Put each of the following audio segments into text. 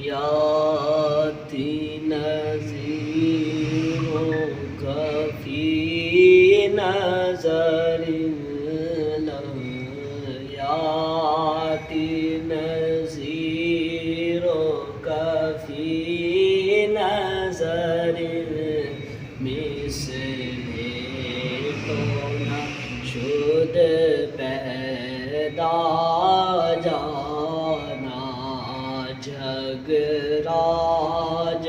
يأتي نذيرك في نظر لم يأتي نذيرك في نظر مثل تو نہ شد پیدا جانا جگ راج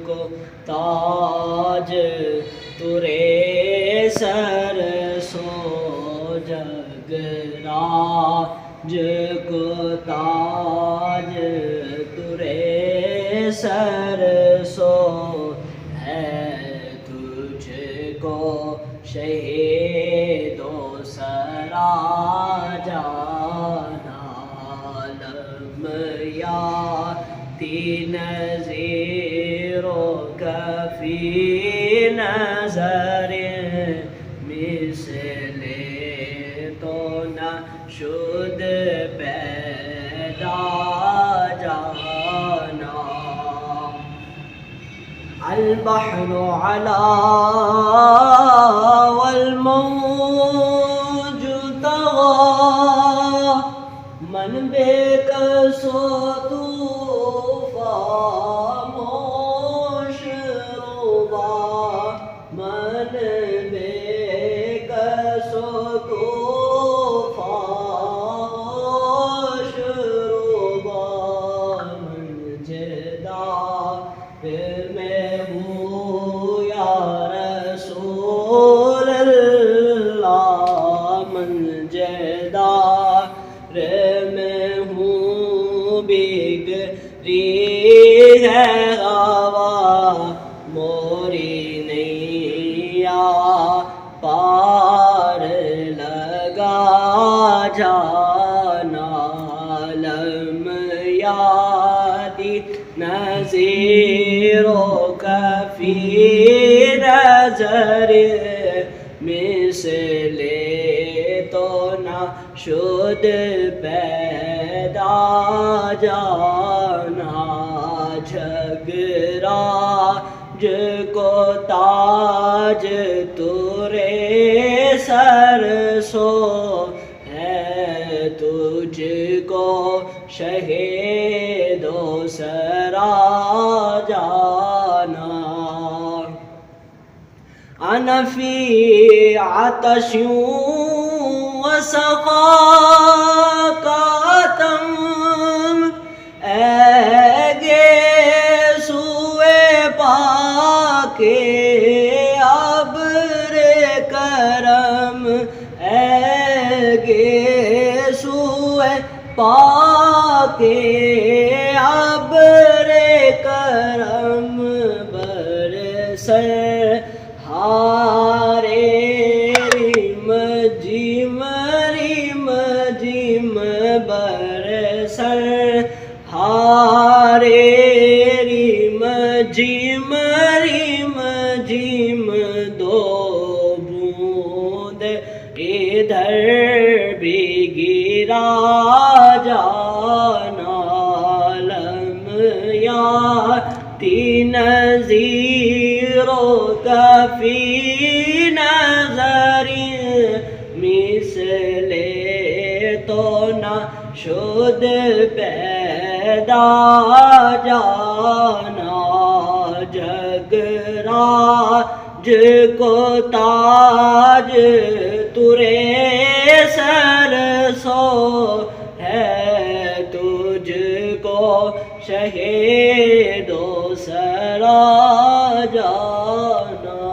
کو تاج ترے سر سو جگ راج کو تاج ترے سر سو ہے تجھ کو شہید و سرا جانا لم یاتی نذیرک فی نظر مثل تو نہ شد پیدا جانا البحر علا والموج طغى من بے کس و طوفان موش ربا من بے کس و طوفان ربا من جدا میں ہوں یا رسول اللہ من جدار میں ہوں بگڑی ہے ہوا موری نیا پار لگا جانا لم یادی نذیرک فی نظر مثل تو نہ شد پیدا جانا جگ راج کو تاج ترے سر سو ہے تجھ کو شہید و سرا جانا انا فی عطش وسقاکاتم اے گیسوئے پاک ابر کرم اے گیسوئے پاک ابر کرم برسے ہارے ریم جیم برسر ہارے ریم جیم دو بوند ادھر بھی گرا جانا لم یاتی نذیرک فی نظر مثل تو نہ شد پیدا جانا جگ راج کو تاج ترے سر سو ہے تجھ کو شہید و سرا جانا